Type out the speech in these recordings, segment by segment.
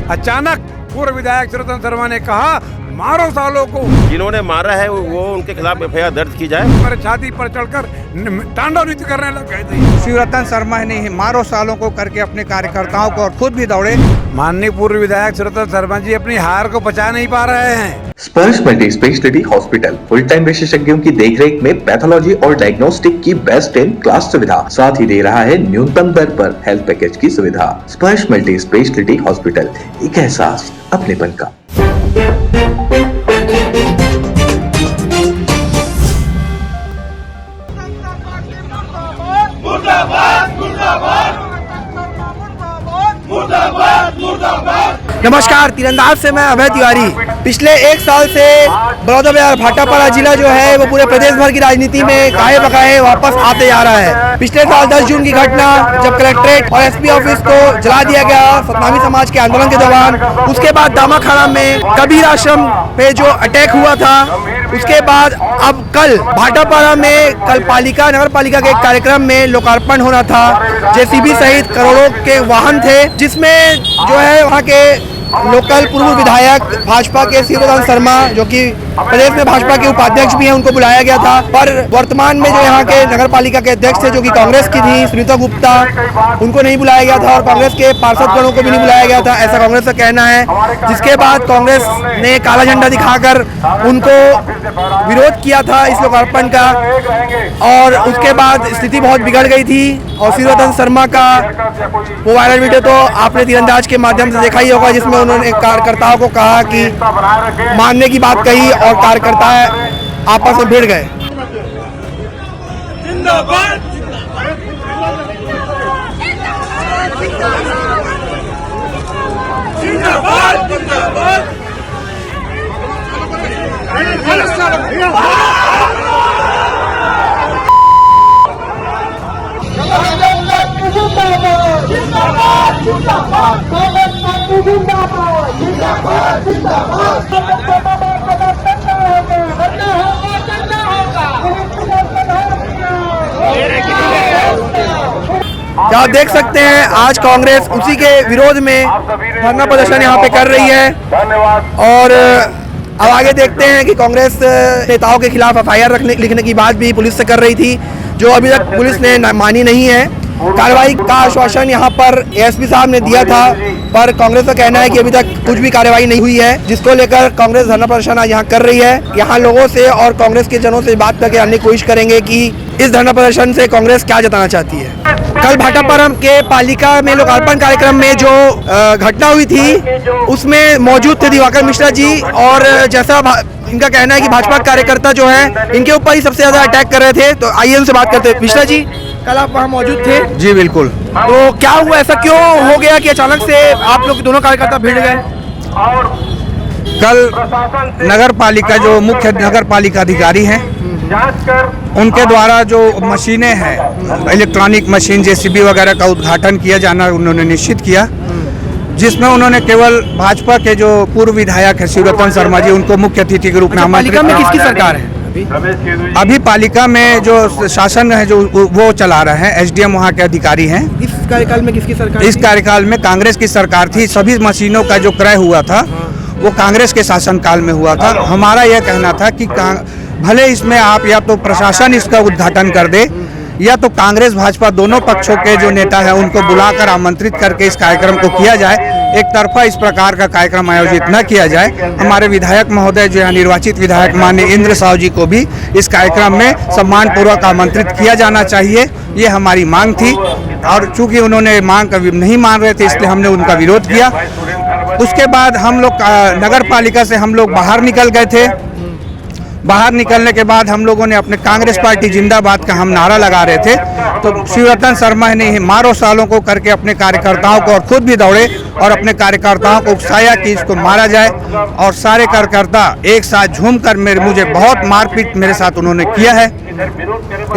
अचानक पूर्व विधायक श्रीरतन शर्मा ने कहा, मारो सालों को। जिन्होंने मारा है वो उनके खिलाफ एफआईआर दर्ज की जाए। मेरे छाती पर चढ़कर तांडव नृत्य करने लग गए थे। श्रीरतन शर्मा ने मारो सालों को करके अपने कार्यकर्ताओं को और खुद भी दौड़े। माननीय पूर्व विधायक श्रीरतन शर्मा जी अपनी हार को बचा नहीं पा रहे हैं। स्पर्श multi speciality hospital full time विशेषज्ञों की देखरेख में पैथोलॉजी और डायग्नोस्टिक की बेस्ट इन क्लास सुविधा, साथ ही दे रहा है न्यूनतम दर पर हेल्थ पैकेज की सुविधा। स्पर्श मल्टी स्पेशलिटी हॉस्पिटल, एक एहसास अपनेपन का। नमस्कार, तीरंदाज से मैं अभय तिवारी। पिछले एक साल से बलौदाबाजार भाटापारा जिला जो है वो पूरे प्रदेश भर की राजनीति में काहे बकाहे वापस आते जा रहा है। पिछले साल 10 जून की घटना, जब कलेक्ट्रेट और एसपी ऑफिस को जला दिया गया सतनामी समाज के आंदोलन के दौरान। उसके बाद दामाखाड़ा में कबीर आश्रम पे जो अटैक हुआ था, उसके बाद अब कल भाटापारा में नगर पालिका के एक कार्यक्रम में लोकार्पण होना था। जेसीबी सहित करोड़ों के वाहन थे, जिसमें जो है वहाँ के लोकल पूर्व विधायक भाजपा के श्रीरतन शर्मा, जो कि प्रदेश में भाजपा के उपाध्यक्ष भी हैं, उनको बुलाया गया था। पर वर्तमान में जो यहाँ के नगर पालिका के अध्यक्ष थे, जो कि कांग्रेस की थी, सुनीता गुप्ता, उनको नहीं बुलाया गया था और कांग्रेस के पार्षद गणों को भी नहीं बुलाया गया था, ऐसा कांग्रेस का कहना है। जिसके बाद कांग्रेस ने काला झंडा दिखाकर उनको विरोध किया था इस लोकार्पण का, और उसके बाद स्थिति बहुत बिगड़ गई थी। और श्रीरतन शर्मा का वो वायरल वीडियो तो आपने तीरंदाज के माध्यम से देखा ही होगा, जिसमें उन्होंने कार्यकर्ताओं को कहा कि मानने की बात कही और कार्यकर्ता आपस में भिड़ गए। आप देख सकते हैं आज कांग्रेस उसी के विरोध में धरना प्रदर्शन यहाँ पे कर रही है। और अब आगे देखते हैं कि कांग्रेस नेताओं के खिलाफ एफआईआर लिखने की बात भी पुलिस से कर रही थी, जो अभी तक पुलिस ने मानी नहीं है। कार्रवाई का आश्वासन यहाँ पर एसपी साहब ने दिया था, पर कांग्रेस का कहना है कि अभी तक कुछ भी कार्रवाई नहीं हुई है, जिसको लेकर कांग्रेस धरना प्रदर्शन आज यहाँ कर रही है। यहाँ लोगों से और कांग्रेस के जनों से बात करके जानने की कोशिश करेंगे कि इस धरना प्रदर्शन से कांग्रेस क्या जताना चाहती है। कल भाटापारा के पालिका में लोकार्पण कार्यक्रम में जो घटना हुई थी, उसमें मौजूद थे दिवाकर मिश्रा जी, और जैसा इनका कहना है कि भाजपा कार्यकर्ता जो है इनके ऊपर ही सबसे ज्यादा अटैक कर रहे थे। तो आइए उनसे बात करते हैं। मिश्रा जी, कल आप वहाँ मौजूद थे? जी बिल्कुल। तो क्या हुआ, ऐसा क्यों हो गया कि अचानक से आप लोग दोनों कार्यकर्ता भिड़ गए? कल नगर पालिका जो मुख्य नगर पालिका अधिकारी हैं, उनके द्वारा जो मशीनें हैं, इलेक्ट्रॉनिक मशीन जेसीबी वगैरह का उद्घाटन किया जाना उन्होंने निश्चित किया, जिसमें उन्होंने केवल भाजपा के जो पूर्व विधायक है श्रीरतन शर्मा जी, उनको मुख्य अतिथि के रूप में आमंत्रित। पालिका में किसकी सरकार है अभी पालिका में जो शासन है जो वो चला रहे हैं, एसडीएम वहाँ के अधिकारी हैं। इस कार्यकाल में किसकी सरकार? इस कार्यकाल में कांग्रेस की सरकार थी। सभी मशीनों का जो क्रय हुआ था वो कांग्रेस के शासनकाल में हुआ था। हमारा यह कहना था कि भले इसमें आप या तो प्रशासन इसका उद्घाटन कर दे, या तो कांग्रेस भाजपा दोनों पक्षों के जो नेता हैं उनको बुलाकर आमंत्रित करके इस कार्यक्रम को किया जाए। एक तरफा इस प्रकार का कार्यक्रम आयोजित न किया जाए। हमारे विधायक महोदय जो यहाँ निर्वाचित विधायक माननीय इंद्र साहू जी को भी इस कार्यक्रम में सम्मानपूर्वक आमंत्रित किया जाना चाहिए, ये हमारी मांग थी। और चूंकि उन्होंने मांग नहीं मान रहे थे, इसलिए हमने उनका विरोध किया। उसके बाद हम लोग नगर पालिका से हम लोग बाहर निकल गए थे। बाहर निकलने के बाद हम लोगों ने अपने कांग्रेस पार्टी जिंदाबाद का हम नारा लगा रहे थे, तो श्रीरतन शर्मा ने मारो सालों को करके अपने कार्यकर्ताओं को और खुद भी दौड़े और अपने कार्यकर्ताओं को उकसाया कि इसको मारा जाए। और सारे कार्यकर्ता एक साथ झूमकर मुझे बहुत मारपीट मेरे साथ उन्होंने किया है।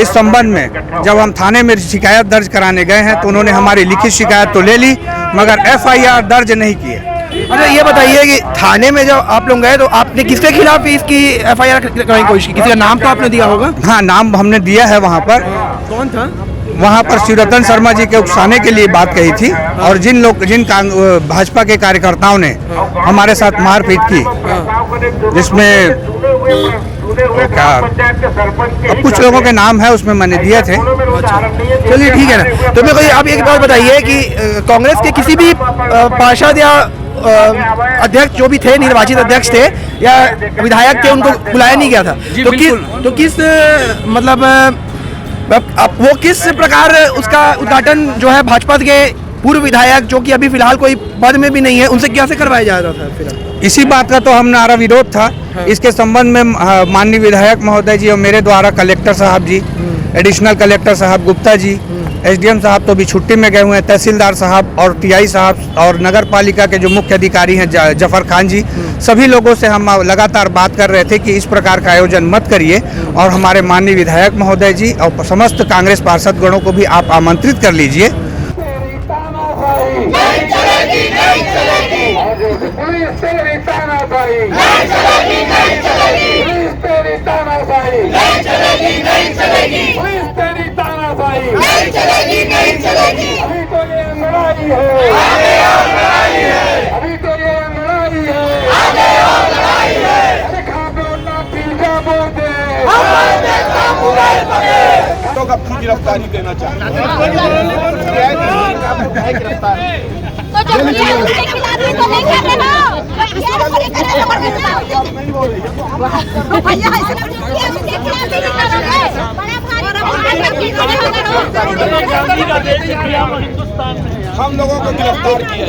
इस संबंध में जब हम थाने में शिकायत दर्ज कराने गए हैं, तो उन्होंने हमारी लिखित शिकायत तो ले ली, मगर एफआईआर दर्ज नहीं की है। अच्छा ये बताइए कि थाने में जब आप लोग गए तो आपने किसके खिलाफ इसकी FIR करने की कोशिश की? किसी का नाम तो आपने दिया होगा? हाँ, नाम हमने दिया है वहाँ पर। कौन था? वहाँ पर शिवरतन शर्मा जी के उकसाने के लिए बात कही थी और जिन भाजपा के कार्यकर्ताओं ने हमारे साथ मारपीट की, जिसमें क्या अब कुछ लोगों के नाम है उसमें मैंने दिए थे। चलिए ठीक है ना। तो मेरे को आप एक बात बताइए कि कांग्रेस के किसी भी पार्षद या अध्यक्ष जो भी थे, निर्वाचित अध्यक्ष थे या विधायक थे, उनको बुलाया नहीं गया था? तो किस मतलब अब वो किस प्रकार उसका उद्घाटन जो है भाजपा के पूर्व विधायक जो कि अभी फिलहाल कोई पद में भी नहीं है, उनसे कैसे करवाया जा रहा था? फिर इसी बात का तो हमारा विरोध था। इसके संबंध में माननीय विधायक महोदय जी और मेरे द्वारा कलेक्टर साहब जी, एडिशनल कलेक्टर साहब गुप्ता जी, SDM साहब तो अभी छुट्टी में गए हुए हैं, तहसीलदार साहब और TI साहब और नगर पालिका के जो मुख्य अधिकारी हैं जफर खान जी, सभी लोगों से हम लगातार बात कर रहे थे कि इस प्रकार का आयोजन मत करिए और हमारे माननीय विधायक महोदय जी और समस्त कांग्रेस पार्षद गणों को भी आप आमंत्रित कर लीजिए। गिरफ्तारी देना चाहते हम लोगों को गिरफ्तार किया।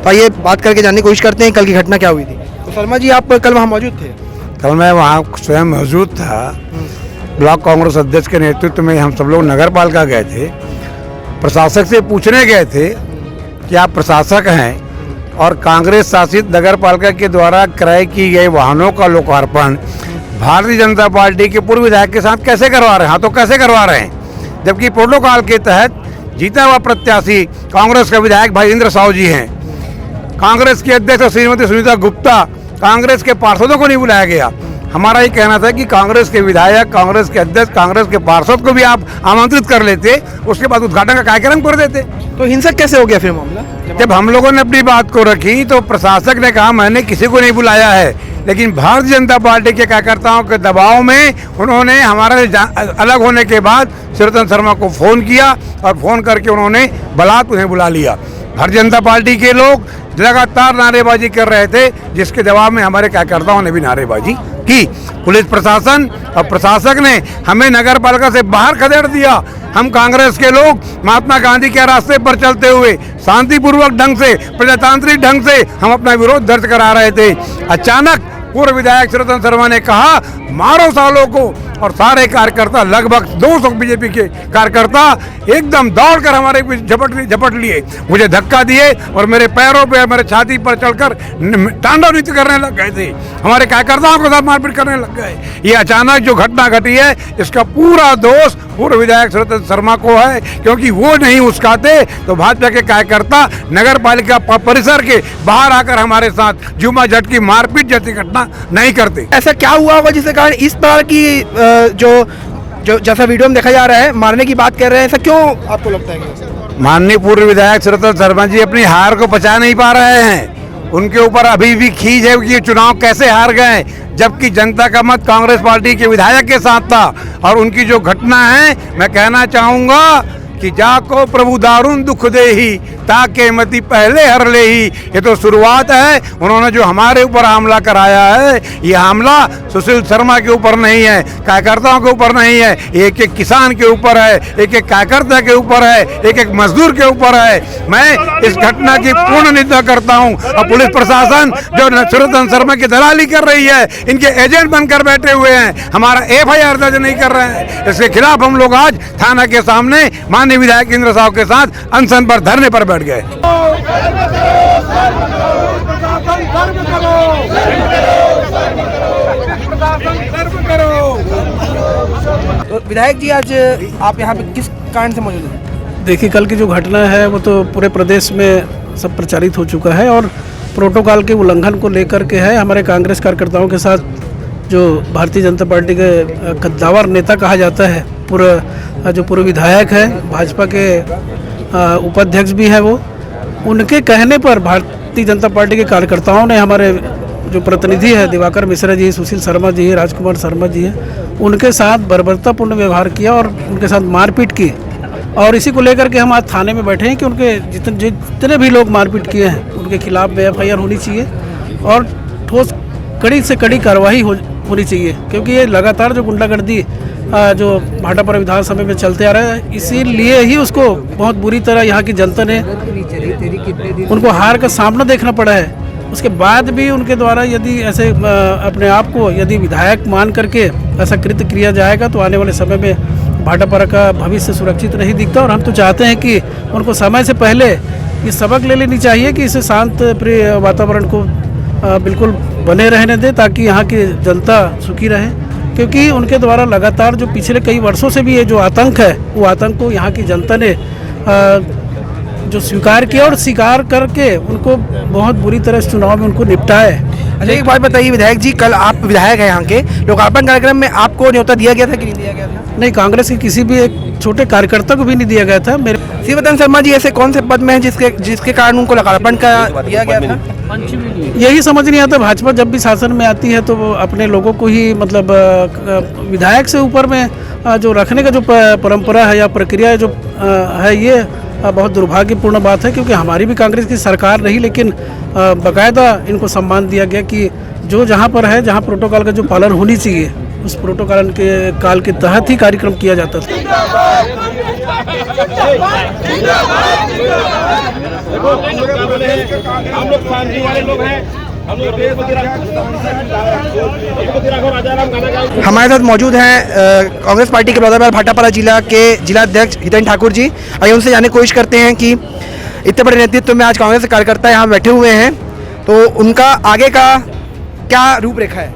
आइए बात करके जानने की कोशिश करते हैं कल की घटना क्या हुई थी। तो शर्मा जी आप कल वहाँ मौजूद थे? कल मैं वहाँ स्वयं मौजूद था। ब्लॉक कांग्रेस अध्यक्ष के नेतृत्व में हम सब लोग नगर पालिका गए थे। प्रशासक से पूछने गए थे कि आप प्रशासक हैं और कांग्रेस शासित नगर पालिका के द्वारा क्रय की गए वाहनों का लोकार्पण भारतीय जनता पार्टी के पूर्व विधायक के साथ कैसे करवा रहे हैं? हाँ, तो कैसे करवा रहे हैं? जबकि प्रोटोकॉल के तहत जीता हुआ प्रत्याशी कांग्रेस का विधायक भाई इंद्र साहू जी हैं। कांग्रेस की अध्यक्ष श्रीमती सुनीता गुप्ता, कांग्रेस के पार्षदों को नहीं बुलाया गया। हमारा ये कहना था कि कांग्रेस के विधायक, कांग्रेस के अध्यक्ष, कांग्रेस के पार्षद को भी आप आमंत्रित कर लेते, उसके बाद उद्घाटन का कार्यक्रम कर देते। तो हिंसक कैसे हो गया फिर मामला? जब हम लोगों ने अपनी बात को रखी तो प्रशासक ने कहा मैंने किसी को नहीं बुलाया है, लेकिन भारतीय जनता पार्टी के कार्यकर्ताओं के दबाव में उन्होंने हमारे अलग होने के बाद शिवरतन शर्मा को फ़ोन किया और फ़ोन करके उन्होंने बलात् उन्हें बुला लिया। भारतीय जनता पार्टी के लोग लगातार नारेबाजी कर रहे थे, जिसके जवाब में हमारे कार्यकर्ताओं ने भी नारेबाजी की। पुलिस प्रशासन और प्रशासक ने हमें नगर पालिका से बाहर खदेड़ दिया। हम कांग्रेस के लोग महात्मा गांधी के रास्ते पर चलते हुए शांतिपूर्वक ढंग से, प्रजातांत्रिक ढंग से हम अपना विरोध दर्ज करा रहे थे। अचानक पूर्व विधायक शिवरतन शर्मा ने कहा मारो सालों को, और सारे कार्यकर्ता लगभग 200 बीजेपी के कार्यकर्ता एकदम दौड़कर हमारे झपट लिए, मुझे धक्का दिए और मेरे पैरों पे, मेरे छाती पर चढ़कर तांडव नृत्य करने लग गए थे। हमारे कार्यकर्ताओं के साथ मारपीट करने लग गए। ये अचानक जो घटना घटी है, इसका पूरा दोष पूर्व विधायक शिवरतन शर्मा को है, क्योंकि वो नहीं उस्काते तो भाजपा के कार्यकर्ता नगर पालिका परिसर के बाहर आकर हमारे साथ जुमा झटकी मारपीट जैसी घटना नहीं करते। ऐसा क्या हुआ होगा जिसके कारण इस तरह की जो जैसा वीडियो में देखा जा रहा है, मारने की बात कर रहे हैं, ऐसा क्यों आपको लगता है? माननीय पूर्व विधायक शिवरतन शर्मा जी अपनी हार को पचा नहीं पा रहे हैं। उनके ऊपर अभी भी खींच है कि ये चुनाव कैसे हार गए, जबकि जनता का मत कांग्रेस पार्टी के विधायक के साथ था। और उनकी जो घटना है, मैं कहना चाहूँगा कि जाको प्रभु दारुण दुख दे ही ताके मति पहले हर ले ही। ये तो शुरुआत है। उन्होंने जो हमारे ऊपर हमला कराया है, ये हमला सुशील शर्मा के ऊपर नहीं है, कार्यकर्ताओं के ऊपर नहीं है, एक एक किसान के ऊपर है, एक एक कार्यकर्ता के ऊपर है, एक एक मजदूर के ऊपर है। मैं इस घटना की पूर्ण निंदा करता हूँ। और पुलिस प्रशासन जो शिवरतन शर्मा की दलाली कर रही है, इनके एजेंट बनकर बैठे हुए हैं, हमारा FIR दर्ज नहीं कर रहे हैं। इसके खिलाफ हम लोग आज थाना के सामने माननीय विधायक इंद्र साहू के साथ अनशन पर, धरने पर बैठ गए। तो विधायक जी, आज आप यहाँ पे किस कारण से मौजूद हैं? देखिए, कल की जो घटना है वो तो पूरे प्रदेश में सब प्रचारित हो चुका है और प्रोटोकॉल के उल्लंघन को लेकर के है। हमारे कांग्रेस कार्यकर्ताओं के साथ जो भारतीय जनता पार्टी के कद्दावर नेता कहा जाता है, पूर्व विधायक है, भाजपा के उपाध्यक्ष भी है, वो उनके कहने पर भारतीय जनता पार्टी के कार्यकर्ताओं ने हमारे जो प्रतिनिधि है दिवाकर मिश्रा जी, सुशील शर्मा जी, राजकुमार शर्मा जी है, उनके साथ बर्बरतापूर्ण व्यवहार किया और उनके साथ मारपीट की। और इसी को लेकर के हम आज थाने में बैठे हैं कि उनके जितने भी लोग मारपीट किए हैं उनके खिलाफ FIR होनी चाहिए और ठोस कड़ी से कड़ी कार्रवाई होनी चाहिए, क्योंकि ये लगातार जो गुंडागर्दी जो भाटापारा विधानसभा में चलते आ रहा है, इसीलिए ही उसको बहुत बुरी तरह यहाँ की जनता ने उनको हार का सामना देखना पड़ा है। उसके बाद भी उनके द्वारा यदि ऐसे अपने आप को यदि विधायक मान करके ऐसा कृत्य किया जाएगा तो आने वाले समय में भाटापारा का भविष्य सुरक्षित नहीं दिखता। और हम तो चाहते हैं कि उनको समय से पहले ये सबक ले लेनी चाहिए कि इसे शांत प्रिय वातावरण को बिल्कुल बने रहने दें ताकि यहाँ की जनता सुखी रहे, क्योंकि उनके द्वारा लगातार जो पिछले कई वर्षों से भी ये जो आतंक है वो आतंक को यहाँ की जनता ने जो स्वीकार किया और स्वीकार करके उनको बहुत बुरी तरह इस चुनाव में उनको निपटाए। अच्छा, एक बात बताइए विधायक जी, कल आप विधायक हैं यहाँ के, लोकार्पण कार्यक्रम में आपको न्योता दिया गया था कि नहीं दिया गया था? नहीं, कांग्रेस के किसी भी एक छोटे कार्यकर्ता को भी नहीं दिया गया था। मेरे शिवरतन शर्मा जी ऐसे कौन से पद में हैं जिसके कारण उनको लोकार्पण का दिया गया था? यही समझ नहीं आता, भाजपा जब भी शासन में आती है तो वो अपने लोगों को ही मतलब विधायक से ऊपर में जो रखने का जो परंपरा है या प्रक्रिया जो है, ये बहुत दुर्भाग्यपूर्ण बात है, क्योंकि हमारी भी कांग्रेस की सरकार रही लेकिन बाकायदा इनको सम्मान दिया गया कि जो जहाँ पर है, जहाँ प्रोटोकॉल का जो पालन होनी चाहिए उस प्रोटोकॉल के काल के तहत ही कार्यक्रम किया जाता था। हम लोग शांति वाले लोग हैं, हम लोग हमारे साथ मौजूद हैं कांग्रेस पार्टी के बलौदाबाजार भाटापारा जिला के जिलाध्यक्ष हितेन ठाकुर जी। आइए उनसे जानने की कोशिश करते हैं कि इतने बड़े नेतृत्व में आज कांग्रेस के कार्यकर्ता यहाँ बैठे हुए हैं, तो उनका आगे का क्या रूपरेखा है?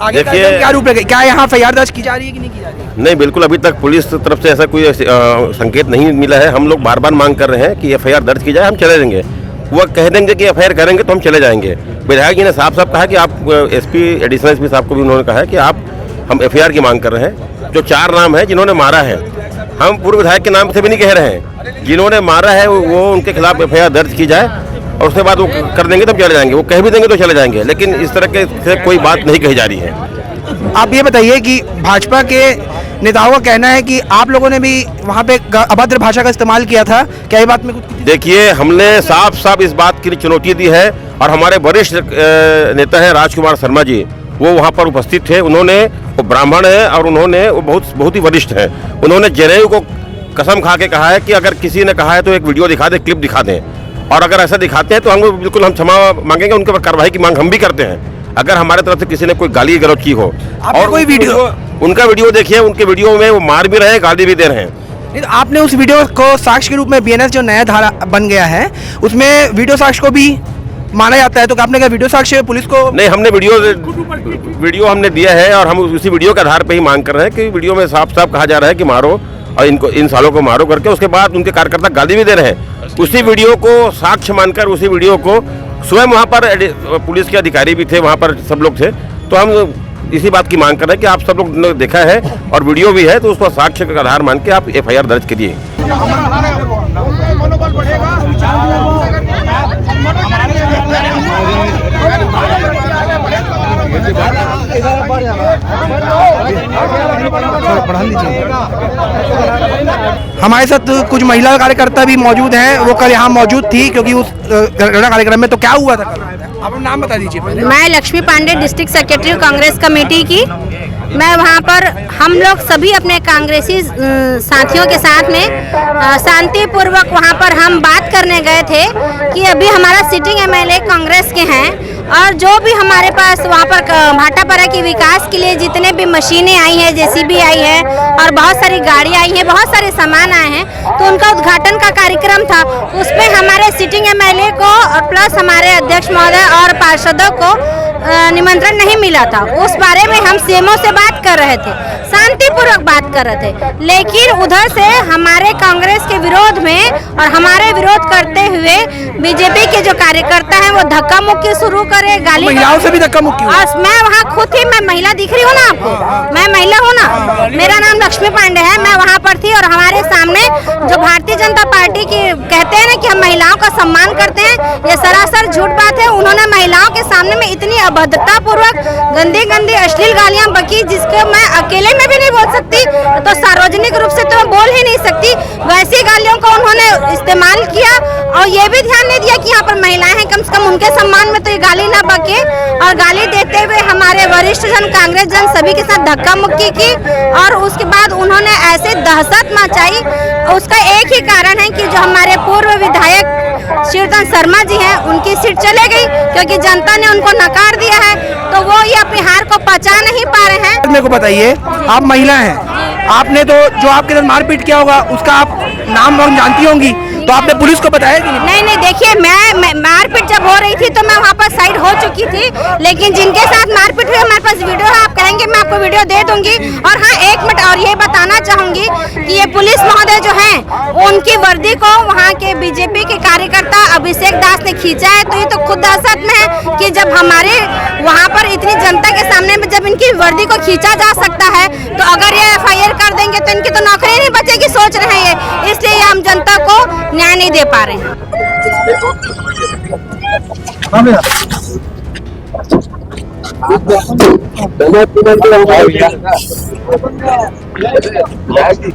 आगे का क्या रूपरेखा, क्या यहाँ FIR दर्ज की जा रही है कि नहीं की जा रही है? नहीं, बिल्कुल अभी तक पुलिस तरफ से ऐसा कोई संकेत नहीं मिला है। हम लोग बार बार मांग कर रहे हैं कि FIR दर्ज की जाए, हम चले जाएंगे। वो कह देंगे कि FIR करेंगे तो हम चले जाएंगे। विधायक जी ने साफ साफ कहा कि आप SP एडिशनल SP साहब को भी उन्होंने कहा है कि हम FIR की मांग कर रहे हैं। जो 4 नाम है जिन्होंने मारा है, हम पूर्व विधायक के नाम से भी नहीं कह रहे हैं, जिन्होंने मारा है वो उनके खिलाफ FIR दर्ज की जाए और उसके बाद वो कर देंगे तब चले जाएंगे। वो कह भी देंगे तो चले जाएंगे, लेकिन इस तरह के से कोई बात नहीं कही जा रही है। आप ये बताइए कि भाजपा के नेताओं का कहना है कि आप लोगों ने भी वहाँ पे अभद्र भाषा का इस्तेमाल किया था, क्या ये बात में कुछ? देखिए, हमने साफ साफ इस बात की चुनौती दी है और हमारे वरिष्ठ नेता हैं राजकुमार शर्मा जी, वो वहाँ पर उपस्थित थे। वो ब्राह्मण हैं और उन्होंने वो बहुत ही वरिष्ठ हैं। उन्होंने JNU को कसम खा के कहा है कि अगर किसी ने कहा है तो एक वीडियो दिखा दें, क्लिप दिखा दें, और अगर ऐसा दिखाते हैं तो हम बिल्कुल हम क्षमा मांगेंगे, उनके ऊपर कार्रवाई की मांग हम भी करते हैं अगर हमारे तरफ से किसी ने कोई गाली गलौज की हो। और कोई वीडियो, उनका वीडियो देखिए, उनके वीडियो में वो मार भी रहे हैं, गाली भी दे रहे हैं। नहीं तो आपने उस वीडियो को साक्ष्य के रूप में BNS जो नया धारा बन गया है उसमें वीडियो साक्ष्य को भी माना जाता है, तो आपने क्या वीडियो साक्ष्य पुलिस को? नहीं, हमने वीडियो हमने दिया है और हम उसी वीडियो के आधार पर ही मांग कर रहे हैं कि वीडियो में साफ साफ कहा जा रहा है कि मारो और इन सालों को मारो करके, उसके बाद उनके कार्यकर्ता गाली भी दे रहे हैं। उसी वीडियो को साक्ष्य मानकर उसी वीडियो को स्वयं वहाँ पर पुलिस के अधिकारी भी थे, वहाँ पर सब लोग थे, तो हम इसी बात की मांग कर रहे हैं कि आप सब लोग ने देखा है और वीडियो भी है, तो उसको साक्ष्य का आधार मान के आप FIR दर्ज करिए। हमारे साथ कुछ महिला कार्यकर्ता भी मौजूद हैं, वो कल यहाँ मौजूद थी क्योंकि उस कार्यक्रम में। तो क्या हुआ था कल? आप नाम बता दीजिए पहले। मैं Lakshmi Pandey, district secretary Congress committee की। मैं वहाँ पर हम लोग सभी अपने कांग्रेसी साथियों के साथ में शांतिपूर्वक वहाँ पर हम बात करने गए थे कि अभी हमारा सिटिंग MLA कांग्रेस के हैं और जो भी हमारे पास वहाँ पर भाटापारा के विकास के लिए जितने भी मशीनें आई हैं, JCB आई है और बहुत सारी गाड़ी आई हैं, बहुत सारे सामान आए हैं, तो उनका उद्घाटन का कार्यक्रम था। उसमें हमारे सिटिंग MLA को और प्लस हमारे अध्यक्ष महोदय और पार्षदों को निमंत्रण नहीं मिला था। उस बारे में हम सीएमओ से बात कर रहे थे, शांतिपूर्वक बात कर रहे थे, लेकिन उधर से हमारे कांग्रेस के विरोध में और हमारे विरोध करते हुए बीजेपी के जो कार्यकर्ता हैं वो धक्का मुक्की शुरू करे, गाली महिलाओं से भी धक्का मुक्की हुई। और मैं वहाँ खुद थी, मैं महिला दिख रही हूँ ना आपको, मैं महिला हूँ ना, मेरा नाम लक्ष्मी पांडे है, मैं वहाँ पर थी और हमारे सामने जो भारतीय जनता पार्टी की कहते हैं ना कि हम महिलाओं का सम्मान करते हैं, ये सरासर झूठ बात है। उन्होंने महिलाओं के सामने में इतनी अभद्रता पूर्वक गंदी गंदी अश्लील गालियां बकी जिसको मैं अकेले में भी नहीं बोल सकती, तो सार्वजनिक रूप से तो मैं बोल ही नहीं सकती। वैसी गालियों को उन्होंने इस्तेमाल किया और ये भी ध्यान नहीं दिया कि यहाँ पर महिलाएं हैं, कम से कम उनके सम्मान में तो ये गाली ना बके। और गाली देते हुए हमारे वरिष्ठ जन, कांग्रेस जन सभी के साथ धक्का मुक्की की और उसके बाद उन्होंने ऐसे दहशत मचाई। उसका एक ही कारण है कि जो हमारे पूर्व विधायक शीर्तन शर्मा जी हैं, उनकी सीट चले गई क्योंकि जनता ने उनको नकार दिया है, तो वो ये अपनी हार को पचा नहीं पा रहे हैं। मेरे को बताइए, आप महिला हैं, आपने तो जो आपके साथ मारपीट किया होगा उसका आप नाम वाम जानती होंगी, तो आपने पुलिस को बताया कि नहीं? नहीं, देखिए मैं मारपीट जब हो रही थी तो मैं वहाँ पर साइड हो चुकी थी, लेकिन जिनके साथ मारपीट हुई हमारे पास वीडियो है, आप कहेंगे मैं आपको वीडियो दे दूंगी। और हाँ, एक मिनट और ये बताना चाहूंगी कि ये पुलिस महोदय जो हैं उनकी वर्दी को वहाँ के बीजेपी के कार्यकर्ता अभिषेक दास ने खींचा है, तो ये तो खुद दहशत में है कि जब हमारे वहाँ पर इतनी जनता के सामने में जब इनकी वर्दी को खींचा जा सकता है, तो अगर ये FIR कर देंगे तो इनकी तो नौकरी नहीं बचेगी, सोच रहे हैं ये, इसलिए हम जनता को न्याय नहीं दे पा रहे हैं।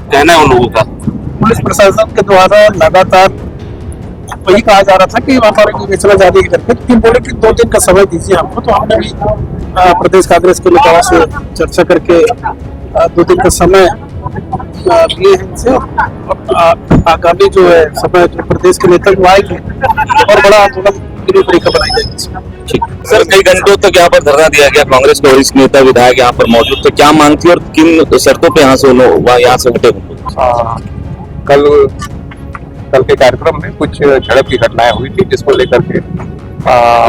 कहना है उन लोगों का। पुलिस प्रशासन के द्वारा लगातार वही कहा जा रहा था कि वहाँ पर विवेचना जारी करके, लेकिन बोले कि 2 दिन का समय दीजिए हमको, तो हमने भी प्रदेश कांग्रेस के नेताओं से चर्चा करके 2 दिन का समय लिए हैं इनसे। आगामी जो है समय जो प्रदेश के नेता जो आएंगे और बड़ा आंदोलन की रूपरेखा बनाई जाएगी। सर, कई घंटों तक यहाँ पर धरना दिया गया, कांग्रेस के वरिष्ठ नेता विधायक यहाँ पर मौजूद थे, क्या मांग थी और किन शर्तों पे यहाँ से उठे? कल के कार्यक्रम में कुछ झड़प की घटनाएं हुई थी, जिसको लेकर के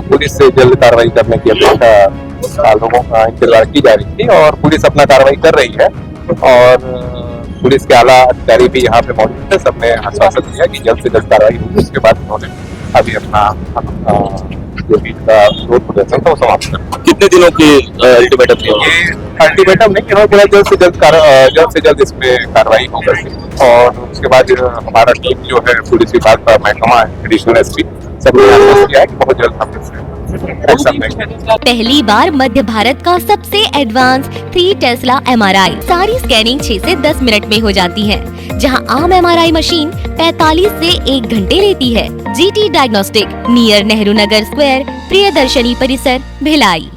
पुलिस से जल्द कार्रवाई करने की अपेक्षा लोगों का इंतजार की जा रही थी और पुलिस अपना कार्रवाई कर रही है। और पुलिस के आला अधिकारी भी यहाँ पे मौजूद है, सबने आश्वासन दिया कि जल्द से जल्द कार्रवाई होगी। उसके बाद उन्होंने अभी अपना जो भी विरोध प्रदर्शन था वो समाप्त कर। कितने दिनों की अल्टीमेटम? ये अल्टीमेटम नहीं, इन्होंने बोला जल्द से जल्द इसमें कार्रवाई होगी। और उसके बाद हमारा टीम जो है पुलिस विभाग का महकमा है, एडिशनल SP, सबने आश्वासन दिया है कि बहुत जल्द हम इसमें एक्शन लेंगे। पहली बार मध्य भारत का सबसे एडवांस 3 टेस्ला MRI, सारी स्कैनिंग 6 से 10 मिनट में हो जाती है, जहां आम MRI मशीन 45 से 1 घंटे लेती है। GT diagnostic, near Nehru Nagar square, Priyadarshini परिसर, भिलाई।